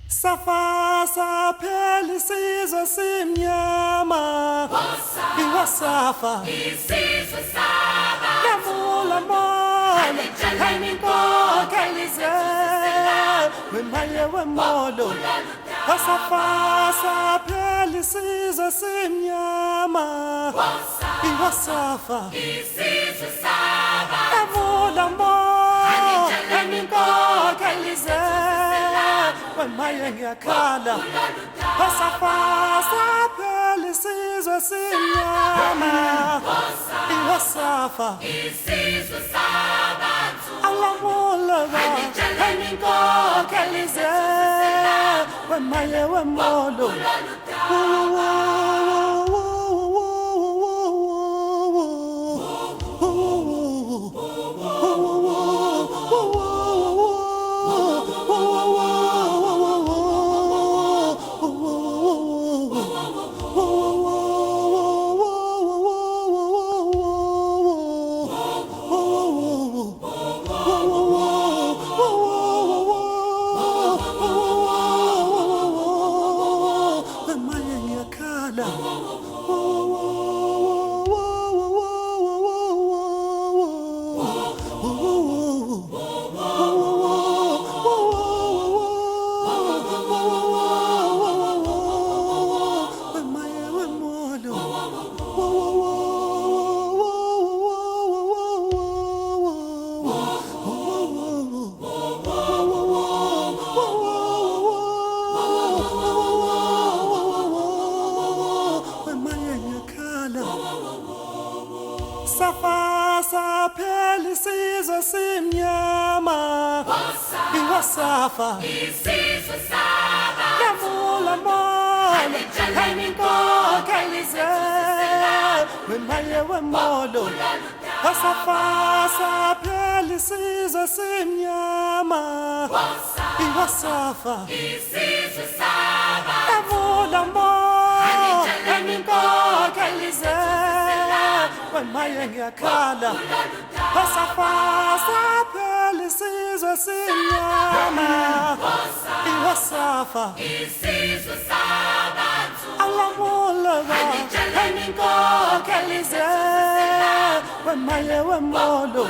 Safa saphela isizwe simnyama iwasafa isizwe saba yavula mola ayinkokheli ze wemaye wemolo Safa saphela isizwe simnyama iwasafa isizwe saba yavula mola ayinkokheli ze wemaye ngiyakhala Safa saphela isizwe simnyama iwasafa isizwe saba alamula ayinkokheli ze wemaye wemolo Safa saphela isizwe simnyama iwasafa isizwe saba yavula mola ayinkokheli ze wemaye wemolo Safa saphela isizwe simnyama iwasafa isizwe saba yavula mola ayinkokheli ze wemaye ngiyakhala Safa saphela isizwe simnyama iwasafa isizwe saba alamula ayinkokheli ze wemaye wemolo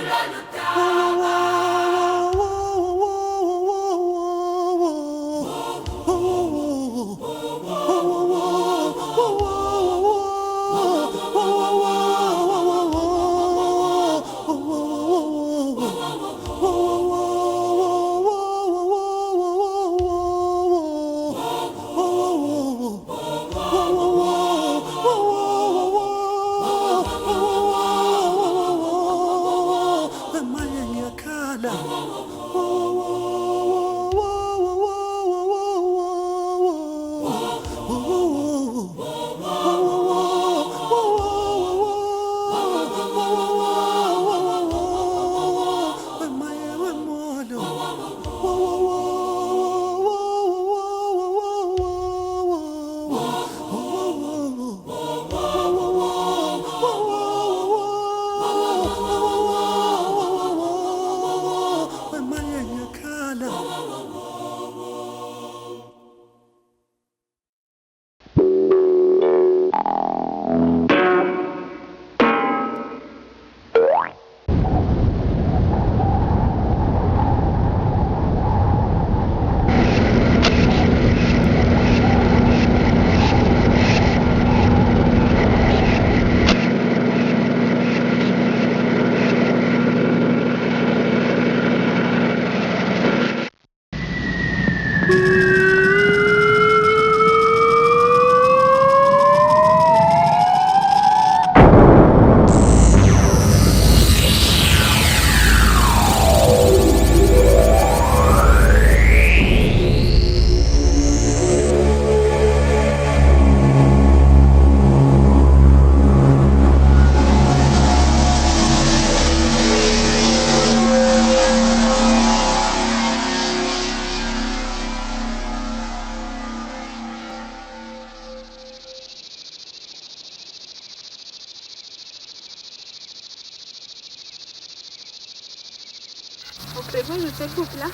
Offrez-vous, je te coupe là.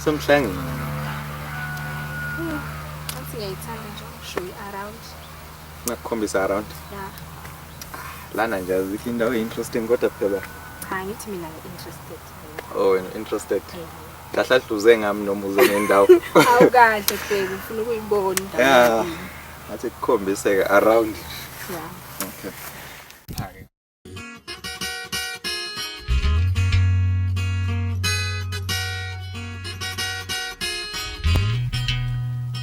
Some Shang. Athi ngiyayithanda nje show around. Ngakukhombisa around. Yeah. Lana nje azikho indawo interesting kodwa phela. Cha ngithi mina interested. Oh, wena interested. Kahle hluze ngami noma uze nendawo. Awukahle bheki ufuna ukuyibona indawo. Yeah. Ngathi kukhombise around. Yeah. Okay. Okay.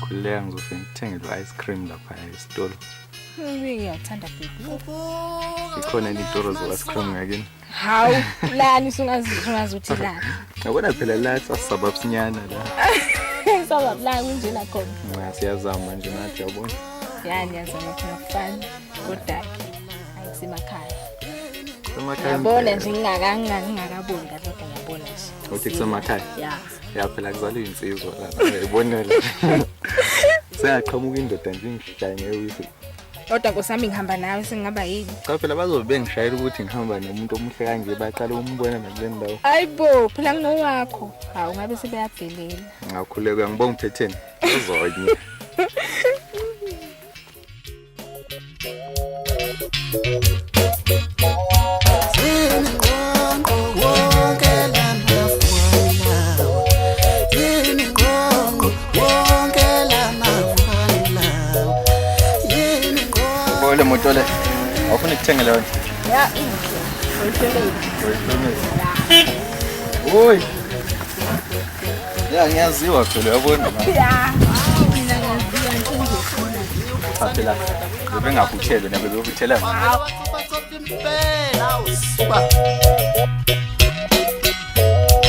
Kuleka ngizofika ngithengele ice cream lapha esitolo. Ngiyathanda bheki. Ikhona izitoro ze-ice cream ngakini. Hawu, lani sungazuthi lani. Ngabona phela la sasababsinyana la. Sawaba la kunjena khona. Siyazama nje nathi yabona. Yani yazama khona kufana kodwa ayisemakhaya. Emakhaya. Yabona nje ngingakaboni kahle kodwa ngiyabona nje. Uthi kusemakhaya? Yeah. Ya phela kuzalwa insizwa la. Uyibonela. Siyaqhamuka indoda nje ngishaye ngewisi. Kodwa nkosami ngihamba nawe singaba yini? Cha phela bazobe bengishayela ukuthi ngihamba nomuntu omuhle kanje baqala umbona nakule ndawo. Hayibo, phela nginowakho. Hawu ngabe sebeyadelela. Ngakhuleka ngibonga uphetheni. Uzonye. Ole motole. Awufuna ukuthengela wena? Ya, inhle. Oy. Ya ngiyaziwa phela yabona. Ya. Mina ngiyaziwa nje. Phela. Bengakuthele nabe beyokuthela.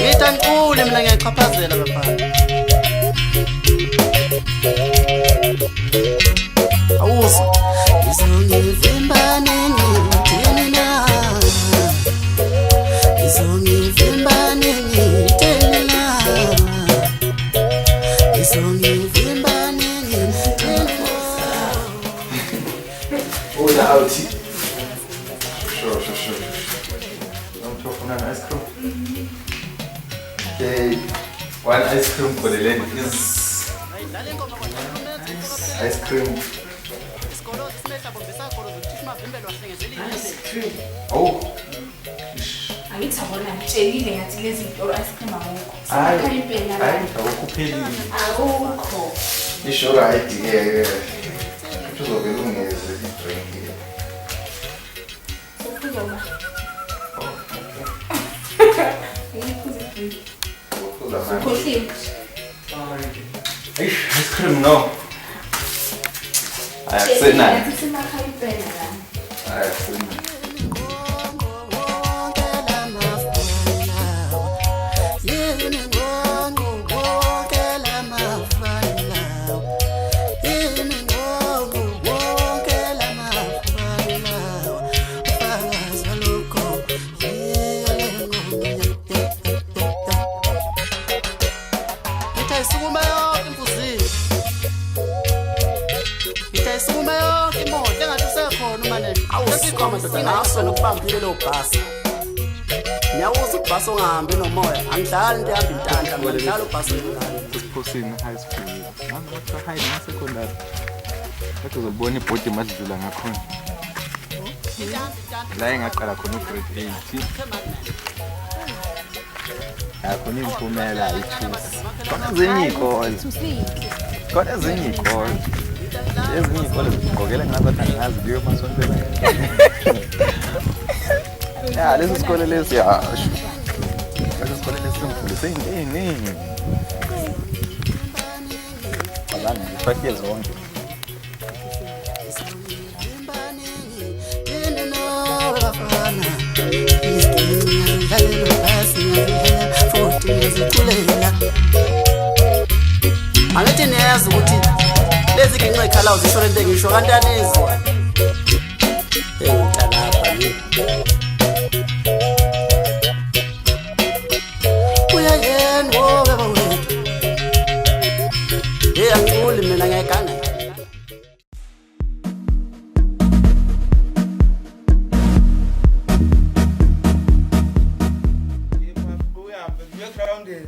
Ngitha nkule mina ngiyachaphazela bafana. Awuzo. Izongivimba ningithini na. Izongivimba ningithini na. Izongivimba ningithini na. Ola outi. Sure. Don't talk on an ice cream. Okay. One ice cream for the lady is ice cream. Oh. Angithabona ngitshelile ngathi lezi zinto ice cream awukho. Hayi, Sekhaya impela. awukuphelile. Awukho. Isho right ke. Kuzobe kungeze i-drink. Sokuzoma. Ukhohliwe. Ice cream no. Ayakusena. Ngathi semakhaya impela la. Ayakusena. Ngaso nokubambile lo bhasi. Niyawuza ubhasi ongahambi nomoya. Angidlali into ehamba intandla, mina ngidlala ubhasi ngidlala. Kusphosini high school. Ngakho high na secondary. Kodwa uzobona ibhodi madlula ngakhona. La engaqala khona grade 8. Yakhona imphumela ayithusi. Khona ezinye izikole. Khona ezinye izikole. Ezinye izikole zigqokela ngazathi angazi kuyo masontela. Ya lesi sikole lesi yasho. Lesi sikole lesi simfundise iningi. Abanye ngifake zonke. Angithi niyazi ukuthi lezi ginqa ikhalawo zisho lento engisho kanti anizwa. Ngidalapha ni. Uyayena wobe bawethu. Angiculi mina ngiyagana.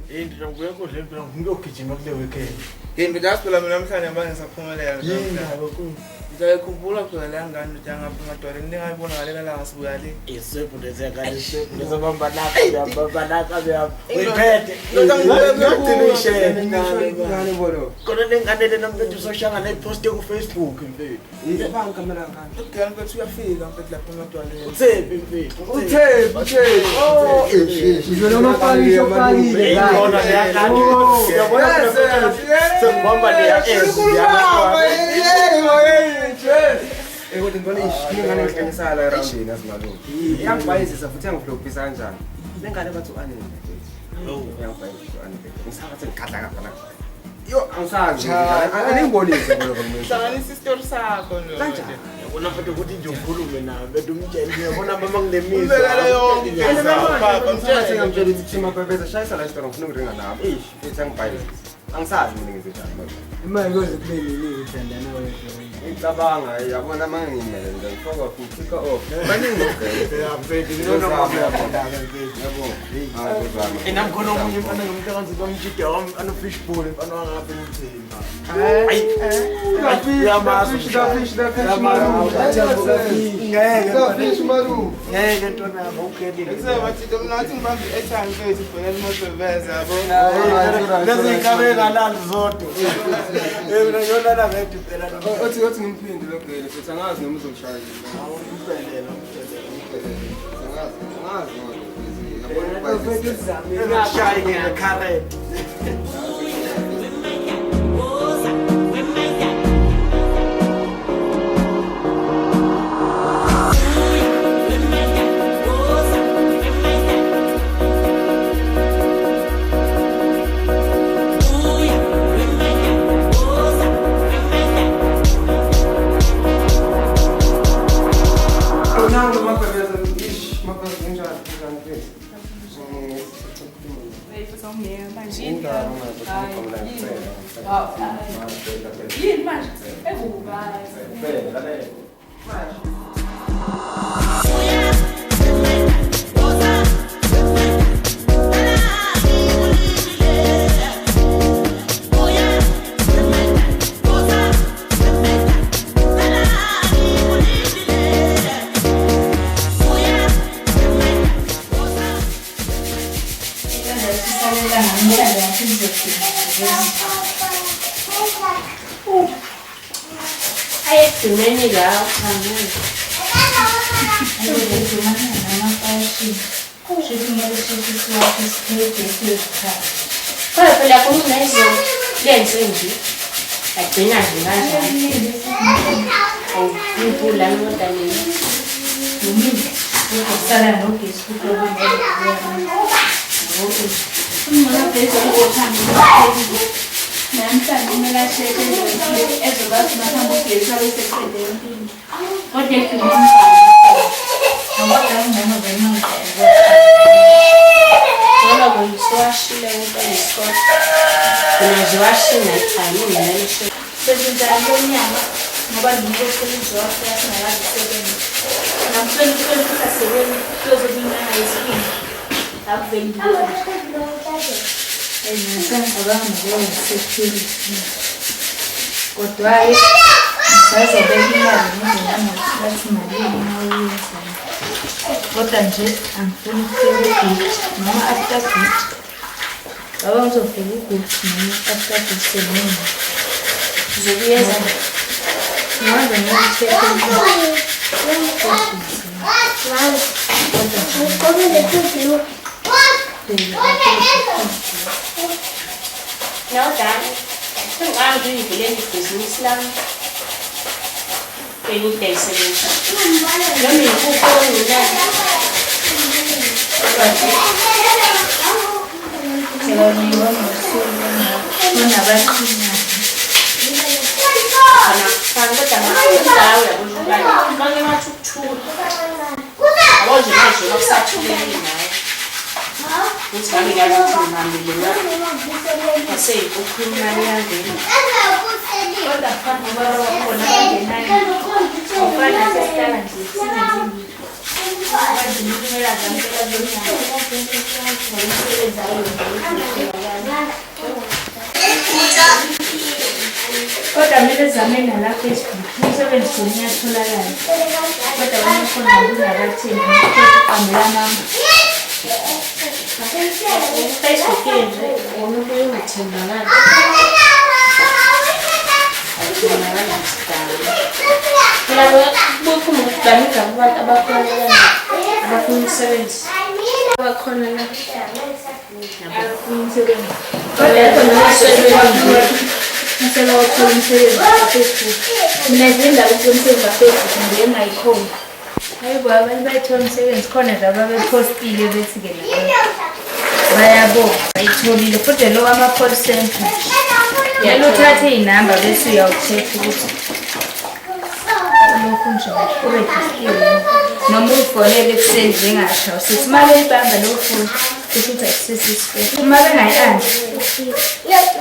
Hey, ngiyokugijima kule weekend. Yini phela mina namhlanje manje ngisaphumelela. Ngiyakhumbula phela la ngane ukuthi angaphi emadolweni ningayibona ngale la ngasibuya le. Isephu lezakade isephu lezobamba lapha uyiphethe ngane bolo kona nengane le namhlanje usoshanga nepost ku Facebook mfethu yebanga kamera ngane Ukugana kwethu uyafika mfethu lapha emadolweni. uthephi mfethu uthephi oh izolo mafaki sofakile kona leyakade uyabona sengibamba leya ukuthi ngibona ingane enhlanganisala eroundini asimalume iyangibhayizisa futhi yangiflophisa kanjani lengane bathi u-anele yangibhayizisa u-anele ngisakathi ngikadla kakhona yo angisazi aningibonise Hlanganisa isitori sakho no. yabona futhi ukuthi nje ukhulume nawe bethu umtshela uyabona mama nginemizwa Ubekela yonke baba mtshela ukuthi thima bebeza shayisa la isitori ngifuna ukuringa nabo futhi angibhayizisa angisazi mina ngizenjani imali koze kube nini uthandana wethu ngicabanga yabona mangingimele nje ngifaka ngifika off baningi enamkhona omunye mfana ngomntakanzi bamjida anofishbowl mfana wangapha emthemba ngeke ntona yabo ukelile Bathi mnathi ngibambe ethanga kwethu phela limosebeza yabo. lezi ikabe ngalali zodwa mina yona vete phela othi ngimphinde logele futhi angazi noma uzoshaya shayi ngekhareti Yini manje? Evuka. Ayekugcineni la ukhangele. Ayekugcinana namafashi. Shuthi kumele sithi siwaphe isiphede esikhaya. Kodwa phela kunezo lensenzi. Agcina nje kanjani. Awuphula nodwa leyo. Yimini. Ukusala nogesi ukuthi Uma bese ukuthanda namhlanje kumele asheke ezokwazi mahambo ugesi abeseqede empini kodwa ekugcineni ngoba ngoma benonke ngoba kuyisiwashile into yesikole mina nje washina ekhaya nginaleso sesenzela lonyaka ngoba ngikhokhelizo yasingazisebenzi namhlanje kuphela sebenzi kuzokunyanga yesibili akuveli ngicabanga ngokusecurity kodwa-ke ngisazobeka imali ngizoyangokuthi malini uma uyenza kodwa nje angifuni ukufika uguti noma after guti ngaba ngizofika uguti noma after guti seningi ngizokuyeza ngihambe No, darling. I'm doing the business now. Any day, solution. Let me put on the net. It's coming out of my I say, Mele zameni la Facebook. Umsebenzi khona uyatholakala. Kodwa wena khona ngingakathini. Amlana. Facebook yenze umuntu uyithembakala. Labo bokumu banika abantu abakhona abafuna umsebenzi. Abakhona la. Abafuna umsebenzi. Kodwa khona umsebenzi. Msela wathola umsebenzi Facebook. Nezinda umsebenzi Facebook ndiye ngayikhona. Hayibo abantu bayithola umsebenzi khona laba bepostile bethi ke la. Bayabo bayitholile futhi lo ama call center. Yalo thathe inamba bese uyawucheck ukuthi lokho nje uregister noma ufonele ekuseni njengasho sithi manje ibamba lo phone ukuthi access scam uma bengayi-answer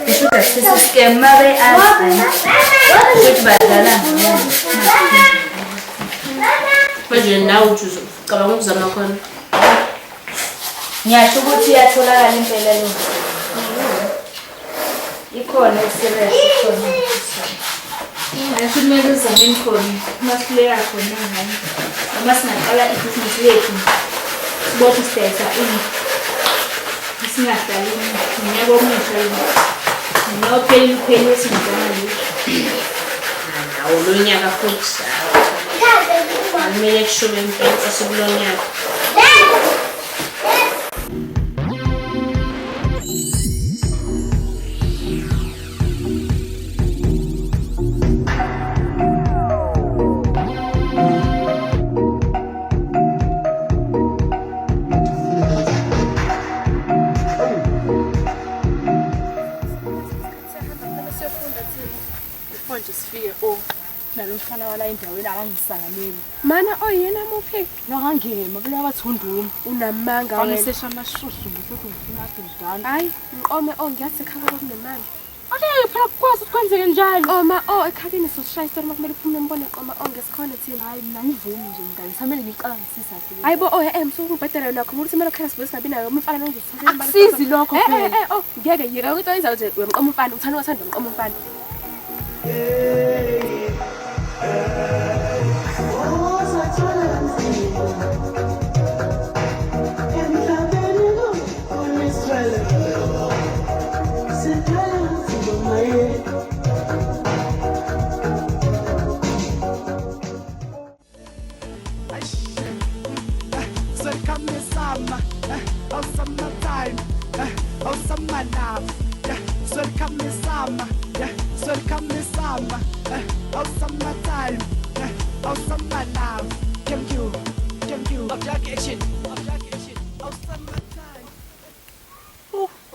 ukuthi access scam uma be-answer ukuthi badlala manje nawe ucabanga ukuzama khona ngiyasho ukuthi iyatholakala impela lo ikhona isebenzi ikhona Aku kumele uzame khona masileya khona ngani noma singaqala ibhizinisi lethu sibothi sithetha singahlali ngiyabo omusha nophela iphela esingana nawo lo nyaka futhi kumele kushume impela sekulo nyaka Nalomfana wala endaweni akangisanganeli. Mana oyena muphi? Nakangema bela bathunduni. Unamanga wena. Angisesha amashushu ukuthi ngifuna ukudlala. Hayi, ngiqome ongiyazi ekhaya kunemali. Okay, phela kwazi ukwenzeke njalo. Oma ekhakini soshaya istori makumele uphume umbone qoma ngesikhona thina. Hayi mina ngivumi nje ngani. Samele ngiqala ngisizathu. Hayibo msukubhedela nakho ukuthi kumele ukhela sibe singabi nayo umfana nongizithatha imali. Akusizi lokho phela. Ngeke yika ukuthi oyizawuthi uyamqoma umfana uthanda uthanda umqoma umfana.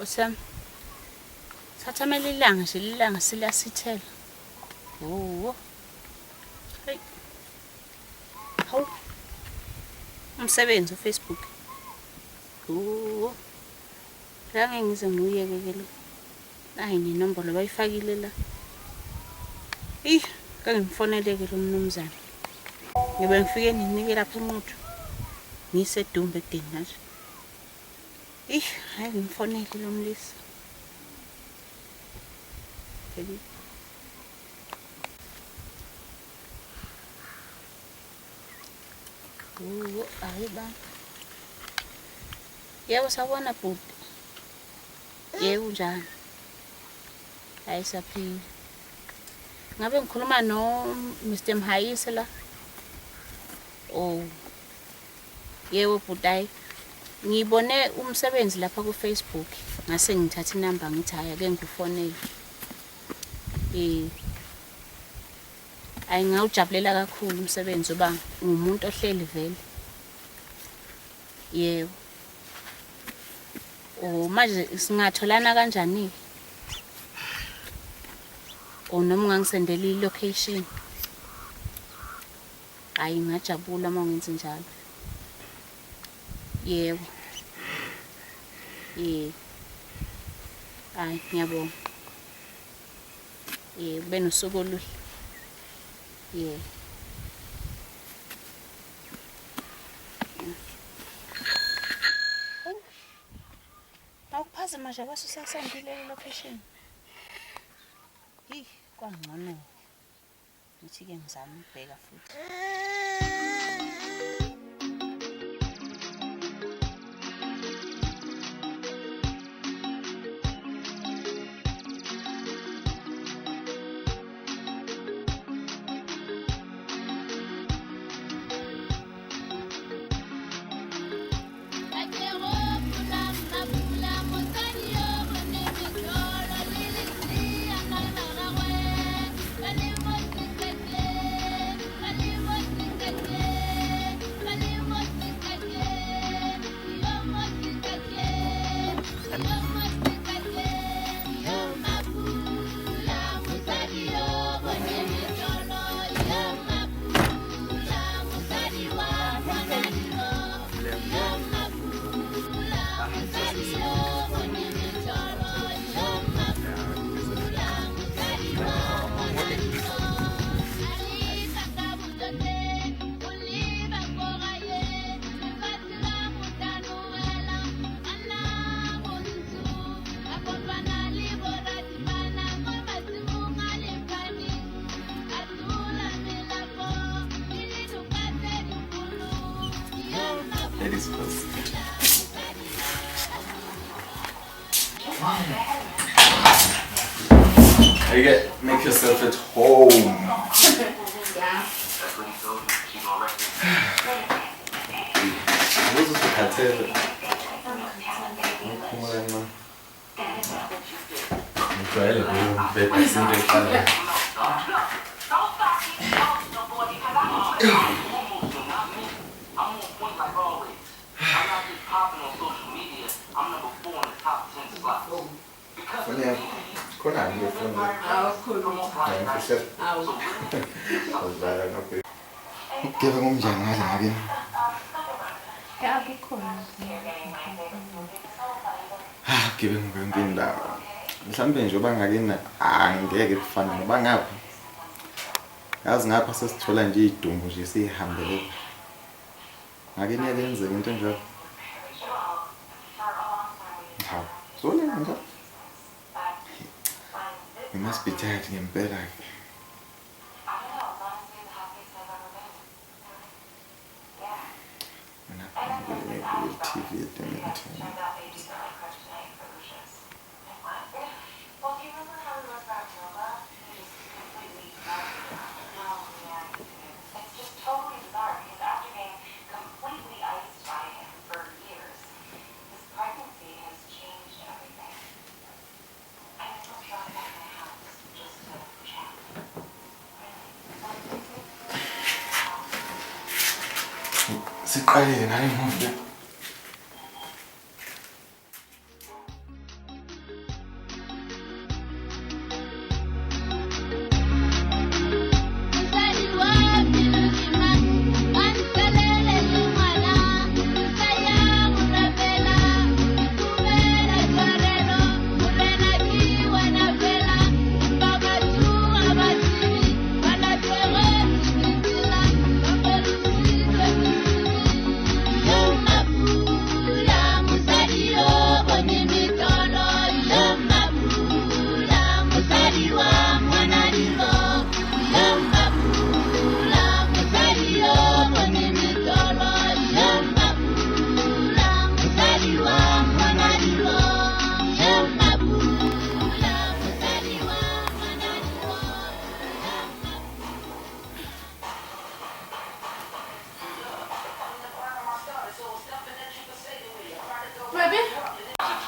Osam. Thatha melilanga nje lilanga silasithela. Oh. Hey. Hawu. Umsebenzi uFacebook. Oh. La ngize nguyeke ke lo. Hayi ninombolo bayifakile la. Kangifonele ke lo mnumzane. Ngibe ngifike ninike lapha eMuthu. Ngisedumbe ekudeni nje. Hayi ngimfonele lo mlisi. Hayi ba. Yebo sabona bhuti. Yebo njani? Hayi saphila. Ngabe ngikhuluma no Mr Mhayise la? Oh. Yebo bhuti. Ngibone umsebenzi lapha ku Facebook ngase ngithatha inamba ngithi haya ke ngifonele. Ayi ngawujabulela kakhulu umsebenzi oba ngumuntu ohleli vele. Yebo. Manje singatholana kanjani? Noma ungangisendela i-location. Ayi ngajabula uma ngenze njalo. Yebo. Hayi ngiyabonga. Ube nosuku oluhle. Awuphaze manje abasisasandile location. kwangcono ngithi-ke ngizame ukubheka futhi. Ladies first. Make yourself at home. Give him again. Give him down. Mhlawumbe njengoba ngakini angeke kufana ngoba ngapha yazi ngapha sesithola nje idumbu nje sihambele ngakini yakenzeka into njalo hawu sole ngapha you must be tired ngempela ke TV at the meantime. Siqalile ngale movie.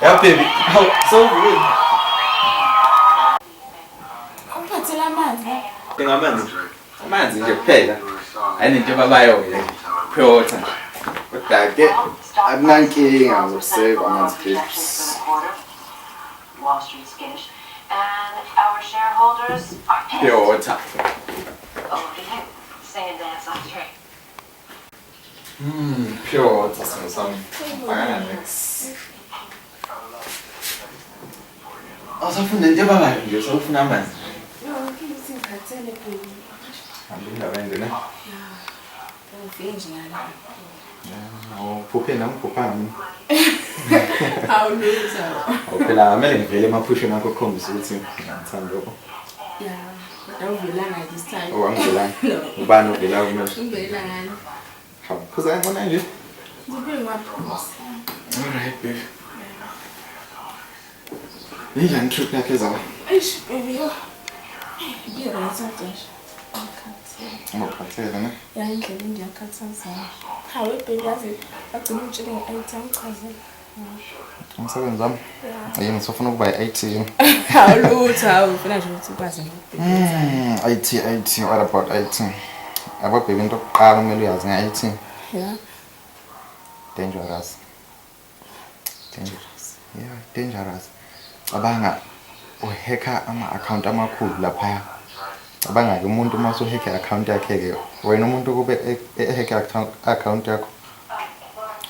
Yeah, baby. Oh, so good. Uphathela amanzi. Amanzi nje kuphela. Ayinto babayo-ke. Pure kodwa-ke akunankinga ngokuseva amanzi please. Wall Street's finished, and our shareholders are pissed. Pure water. Oh, you can sing and dance on the train. Pure water some mix. Awusafuna into babayo nje usafuna amanzi. Ngiphathele baby. Angindawenze ne? Ngifike ngala. Phuphe namphupha. Awuluza. Phela amele ngivele emaphusheni akho khombisa ukuthi ngithanda lokho. Yeah. Awuvelanga this time. Oh, angivelanga. Ubani uvela kumina? Ungivela ngani? Hawu, phuza ngona nje. Ngibuye ngaphuza. Alright, babe. Yini trip yakhe zawo? Eish, baby yo. Ngiyarasa nje. Ngokhathele ne? Ya indlela ngiyakhathazana. Hawe baby yazi agcina utshele nge-item chaze. Umsebenzi wami. Yini sofuna ukuba i-IT yini? Hawulutho, hawu ufuna nje ukuthi ukwazi IT, what about IT? Abo baby into yokuqala kumele uyazi nge-IT. Yeah. Dangerous. Yeah, dangerous. Abanga uhacka ama-account amakhulu lapha. Abanga-ke umuntu uma usuhacka i-account yakhe-ke wena umuntu kube ehacka account yakho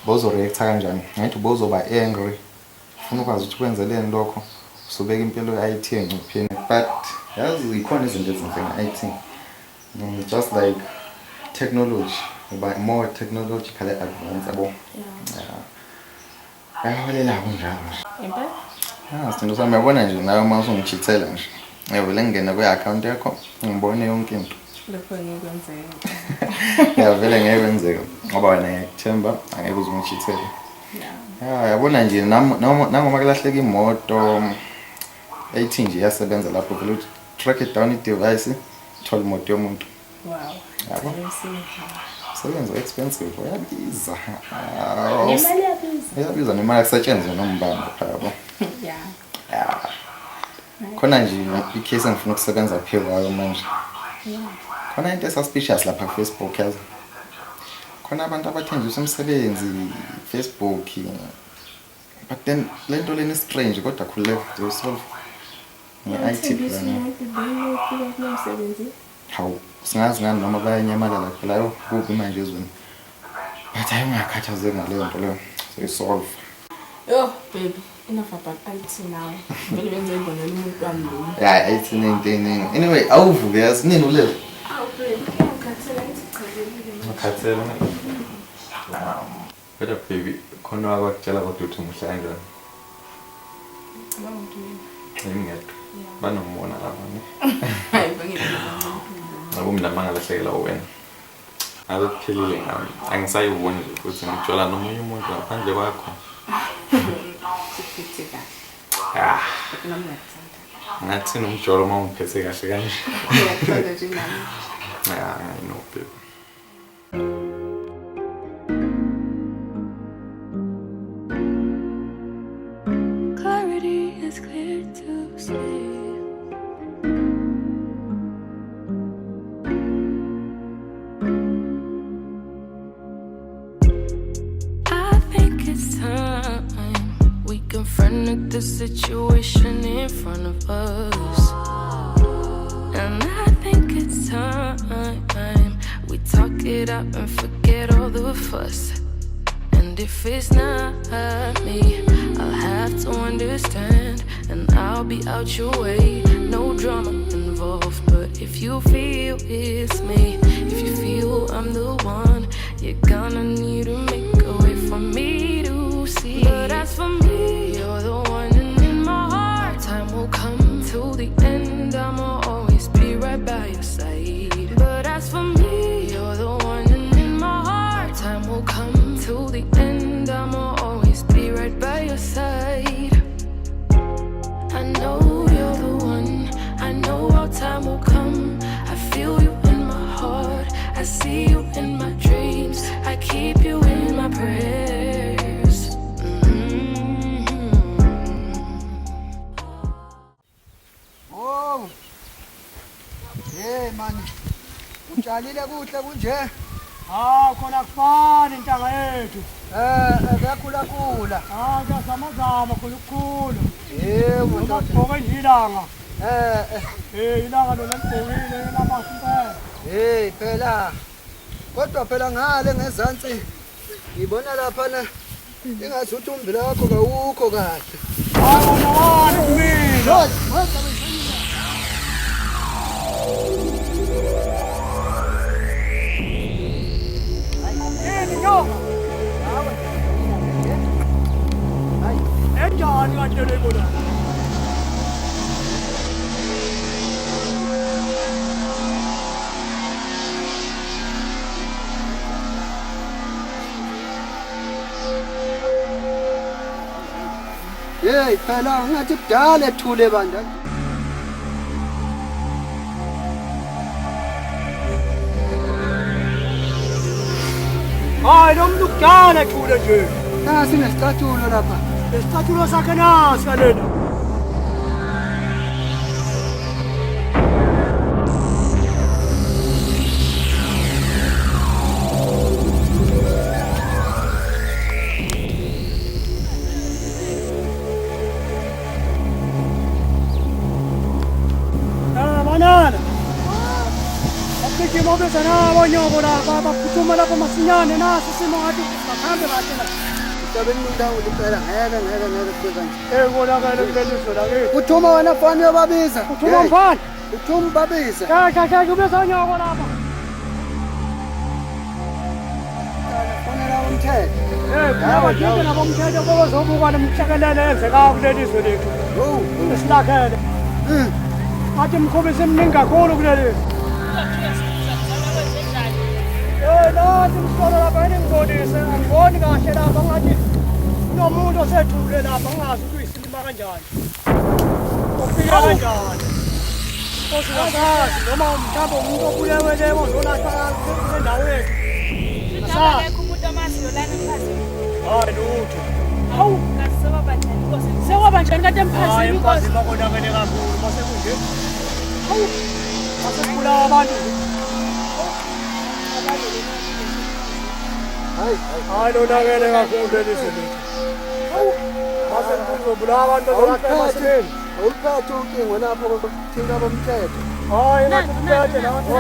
bozo-reacta kanjani? Ngithi bozoba angry. Ufuna ukwazi ukuthi kwenzele lokho usubeka impilo ye-IT engcupheni. But yazi ikhona izinto ezinhle nge-IT. Just like technology, but more technologically advanced yabo. Ayaholela kunjalo nje. Impela? Sithando sami yabona nje nawe uma usungichithela nje. Ngivele ngene kwi-account yakho ngibone yonke into. Lokho ngeke kwenzeke. Ya vele ngeke kwenzeke ngoba wena ngiyakuthemba angeke uzungichithele. Ya yabona nje nangoma kulahleka imoto 18 nje yasebenza lapho vele track it down i-device thola imoto yomuntu. Wow. Yabo. Sebenza expensive yabiza. Nemali yabiza. Yabiza nemali akusetshenzwe nombamba phakathi. Yeah. Khona nje i-case engifuna ukusebenza phela ngayo manje. Khona into suspicious lapha ku Facebook yazi. Khona abantu abathenjiswa umsebenzi Facebook. But then lento leni strange kodwa khulile zosolve. Nge-IT plan. Hawu singazi ngani noma bayanyamalala phela yo kubi manje ezweni. But hayi ngiyakhathazeka ngaleyo nto leyo. So isolve. Yo baby, enough about IT now. Vele benze ibonela umuntu wami lo. Yeah, IT nini. Anyway, awuvuke yazi nini ulele? Awu baby, ngikhathela ngithi chazelile. Ngikhathela. Kodwa baby, khona wakutshela kodwa uthi umuhle kanjani? Ngingedwa. Banomona lapha ne. Hayi bangeke. Ngoba mina mangalahlekela wena. Aliphelile ngami. Angisayiboni nje ukuthi ngitshola nomunye umuntu ngaphandle kwakho. Siphitheka. Ngathi nomjolo uma ungiphethe kahle kanje. Ngiyakuthola nje nami. I know baby. Clarity is clear to see. I think it's time we confronted the situation in front of us. And I think it's time we talk it out and forget all the fuss. And if it's not me, I'll have to understand, and I'll be out your way. No drama involved, but if you feel it's me, if you feel I'm the one, you're gonna need to make a way for me to see. But as for me, you're the one, and in my heart, time will come till the end. I'ma always be right by your side. But as for me, you're the one, and in my heart, time will come till the end. I'ma always be right by your side. I know you're the one. I know our time will come. I feel you in my heart. I see you in my dreams. I keep you in my prayers. Oh. Hey man. Utshalile kuhle kunje? Khona kufana intanga yethu. Kuyakhula khula. Kuyazamazama khulukhulu. Yebo ndoda. Ngoba nje ilanga. Ilanga lona libhokile lamasimpela. Phela. Kodwa phela ngale ngezantsi ngibona lapha na ingathi uthi umbila wakho kawukho kahle. Wona kumina. Enjani kanti le bona? Hey phela ngathi kudala ethule bandla. Hayi lo muntu kudala ethule nje. Nasi nesicathulo lapha. Isicathulo sakhe nasi kalena. Manana. Apike mobe sana wanyoko lapha baphuthuma lapha masinyane nasi simo ngathi bakhambe kahle la. Tabeni ndawo liphela ngeke kubekanje. Konakala kuleliso la ke. Uthuma wena mfana uyababiza. Uthuma mfana. Uthuma babiza. Cha kubeza nyoko lapha. Fanele umthetho. Kunabadinga nabomthetho bozobukwana umhlakalele enzeka kuleliso lethu. Esilakhele. Athi mkhobisi emningi kakhulu kuleli. Nathi msolo lapha ngibonise angiboni kahle lapha ngathi nomuntu osethule lapha ngazi ukuyisima kanjani. Ufika kanjani? Osingasazi noma mhlawumbe umuntu obulewele ozolahla endaweni. Sabe umuntu amaziyo lana emphakathini. Hayi lutho. Hawu sekwaba njani kade emphakathini inkosi bakonakele kakhulu mase kunje. Hawu asebulawa abantu. Hayi lonakele kakhulu leliso lethu. Hawu mase kuzobulawa abantu bazolahla emasimini. Awuphethe ucingo lapho thina bomthetho. Hayi nathi lapho.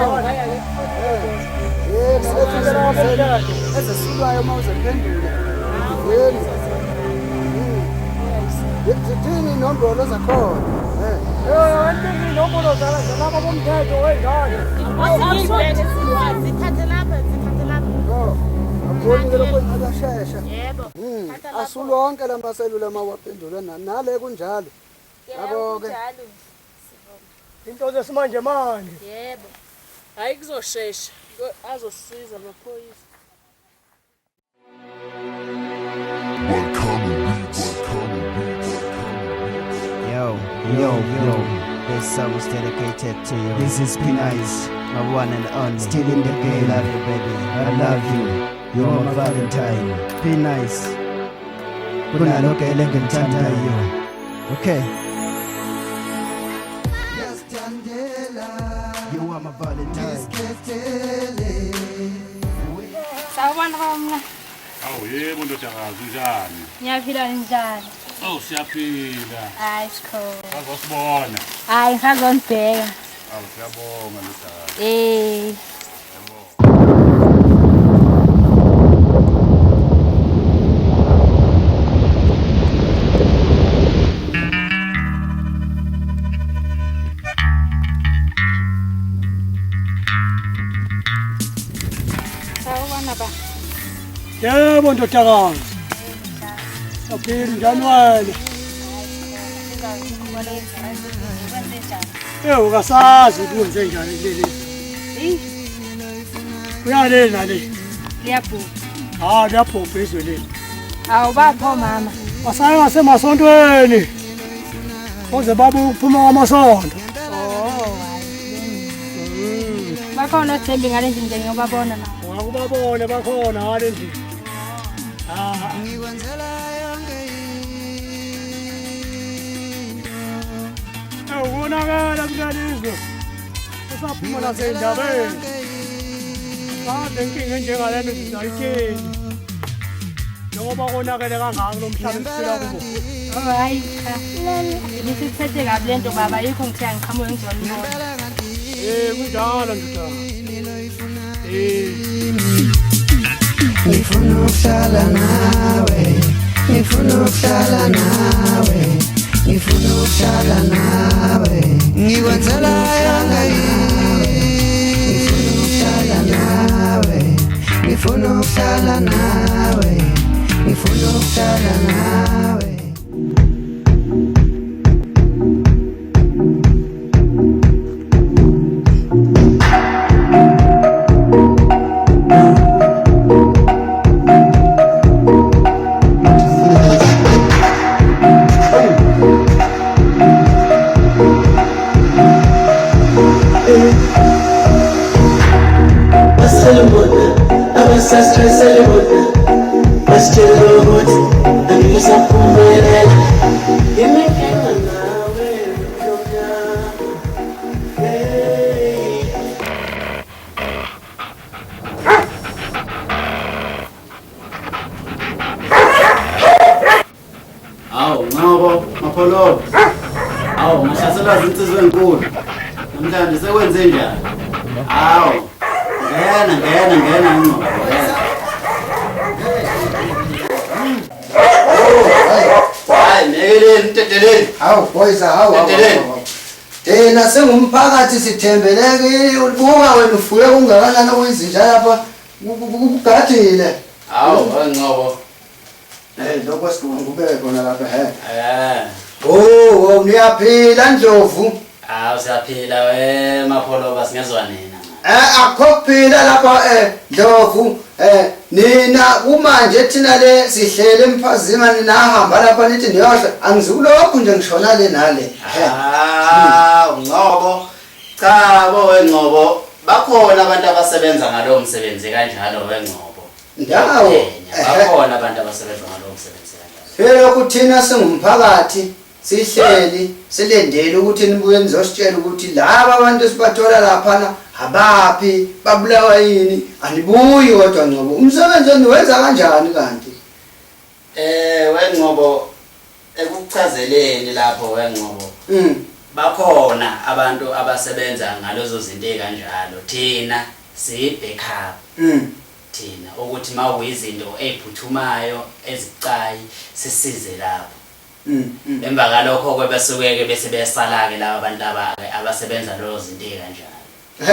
Ezesilwayo mawuze phendula. Zithini inombolo zakhona? Anti inombolo zalaba bomthetho wengane. Zithathe lapha. Akuboni lokho akashesha. Yebo. Asulonke lamaselula mawaphendula nale kunjalo. Yabo ke. Into zesimanje manje. Yebo. Hayi kuzoshesha. Azosiza amaphoyisa. Yo, this song is dedicated to you. This is P-Nice, my one and only. Still in the game. Love you, baby. I love you. You're my Valentine. P-Nice. Kunaloke elengimthanda yo. Okay. You are my Valentine. Sawubona baba. Awu yebo ndodakazi njani? Ngiyaphila njani? Oh siyaphila. Hayi sikho. Ngazosibona. Hayi ngazonibheka. Awu siyabonga ndodakazi. Sawubona baba. Yebo ndodakazi. Aphili njani wena? Ukasazi ukuthi wenze njani kuleli. Uyale nale. Liyabhubha. Liyabhubha izwe leli. Awubapho mama. Basaye ngasemasontweni. Oze babe ukuphuma kwamasonto. Bakhona othembi ngale ndlela ngiyobabona mama. Ngakubabone bakhona ngale ndlela. Ubonakala kulelizwe usaphuma nasendabeni kade inkinga enjengalena sizayithini njengoba konakele kangaka lo mhlaba esiphila kuwo. Hayi cha nisithethe kabi lento baba yikho ngithiya ngiqhamuke ngizolibona. Kunjalo ndoda. Ngifuna ukuhlala nawe, ngifuna ukuhlala nawe, ngifuna ukuhlala nawe, ngikwenzela yonke ngifuna ukuhlala nawe, ngifuna ukuhlala nawe, ngifuna ukuhlala nawe. Basalubona, abasastressebona, basitshela ukuthi angisaphumelela. Inenkinga nawe Awu ngabo mapholo. Awu ngihlasela izinsizwe ezinkulu. Namhlanje sekwenze njani? Awu ngena ngqo. Hayi mekeleni nteteleni. Hawu boys hawu. Thina singumphakathi sithembeleke ubuka wena ufuye kungakanani okwenzinja lapha kugadile. Awu ngqobo. Lokho sikubeke khona lapha Oh, niyaphila Ndlovu. Awu siyaphila we mapholo basingezwa nina. Akhophila lapha Ndlovu. Nina kumanje thina le sihlele emphazima ninahamba lapha nithi niyohla angizikulokho nje ngishona le nale. Ngqobo. Cha bo wengqobo bakhona abantu abasebenza ngalo msebenzi kanjalo wengqobo. Ndawo. Bakhona abantu abasebenza ngalo msebenzi kanjalo. Phela kuthina singumphakathi sihleli silendele ukuthi nibuye nizositshela ukuthi laba abantu esibathola lapha abaphi babulawa yini anibuyi kodwa Ngcobo umsebenzi oniwenza kanjani kanti wengqobo ekuchazeleni lapho wengqobo bakhona abantu abasebenza ngalozo zinto ekanjalo thina si backup thina ukuthi mawuyizinto eziphuthumayo ezicayi sisize lapho emva kalokho kwebesukeke bese besala ke laba abantu abasebenza lozo zinto ekanjalo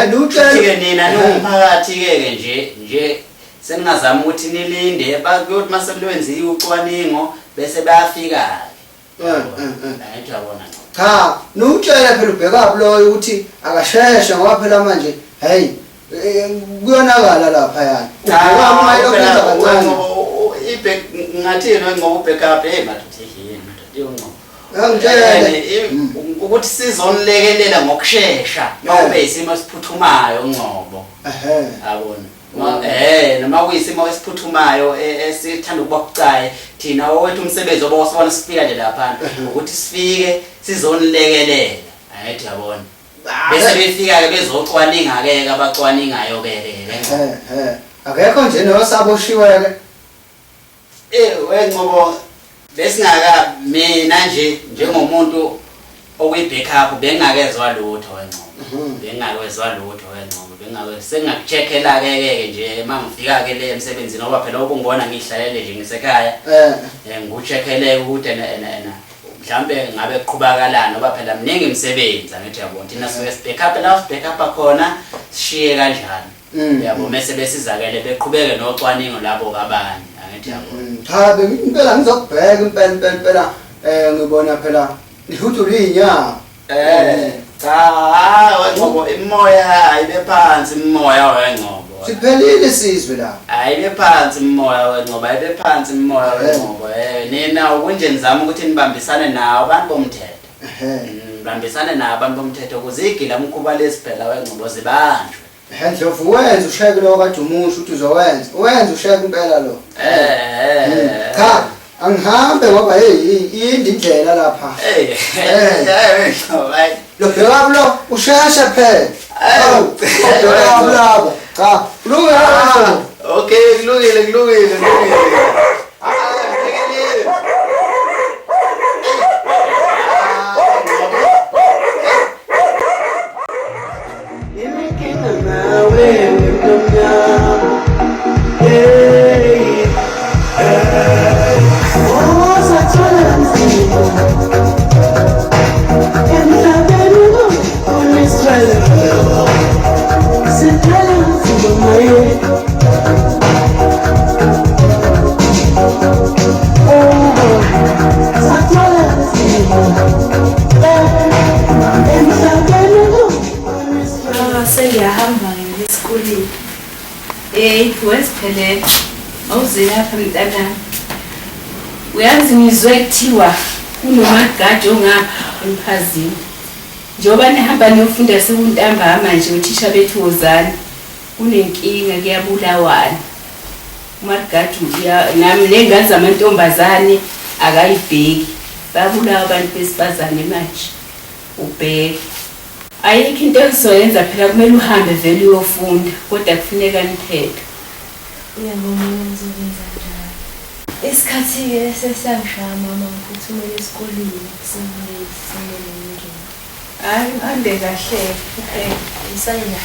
Nutshela nina nomphakathi ke nje seningazama ukuthi nilinde bakuthi masebenziwe ucwaningo bese bayafika ke yabona cha nutshela phela ubheka loyo ukuthi akasheshe ngoba phela manje hey kuyonakala lapha yani ubheka umayilo kwenza kancane ngathini ngoba ubheka mathuthi ukuthi sizonilekelela ngokusheshsha mawube isimo esiphuthumayo Ngcobo yabona noma kuyisimo esiphuthumayo esithanda ukuba kucaye thina owethu umsebenzi obosibona sifika nje lapha ukuthi sifike sizonilekelela ayithi yabona bese befika ke bezocwaninga ke abacwaningayo ke akekho nje nosaboshiwe ke wengcobo besingaka mina nje njengomuntu okuyi-backup bengakezwa lutho wengcobo bengakezwa lutho wengcobo sengakucheckela ke nje mangifika ke le emsebenzini ngoba phela ubungibona ngihlalele nje ngisekhaya ngikucheckele ukuthi mhlambe ngabe kuqhubakalana ngoba phela mningi imisebenzi angithi yabona thina sibe backup la backup khona sishiye kanjani yabo bese besizakele beqhubeke nocwaningo labo kabani cha impela ngizokubheka impela ngibona phela ihuthu linya cha wengcobo imoya ayibe phansi imoya wengcobo siphelile sizwe la ayibe phansi imoya wengcobo ayibe phansi imoya wengcobo nina ukunje nizama ukuthi nibambisane nawo abantu bomthetho nibambisane nabo abantu bomthetho ukuze igila umkhuba lesiphela wengcobo zibanjwe Ndlovu wenza usheke lo kade umusho ukuthi uzowenza usheke impela lo cha angihambe ngoba yindi indlela lapha lo bheka lo usheshe phela bheka cha kulungile okay kulungile Sengiyahamba ngesikole wesiphelele awuze lapha mntanami uyazi ngizwe kuthiwa kunomagaji ongapha emphazini njengoba nihamba niyofunda sekuntambama nje uthisha bethu wozani kunenkinga kuyabulawana uMarigadu nami nengazi amantombazane akayibheki babulawa abantu besifazane manje ubheke ayikho into engizoyenza phela kumele uhambe vele uyofunda kodwa kufuneka niphethe Ngiyabona ngizokwenza njalo. Isikhathi-ke sesiyangishaya mama ngiphuthumele esikoleni simele ngingene. Hayi uhambe kahle Isayina.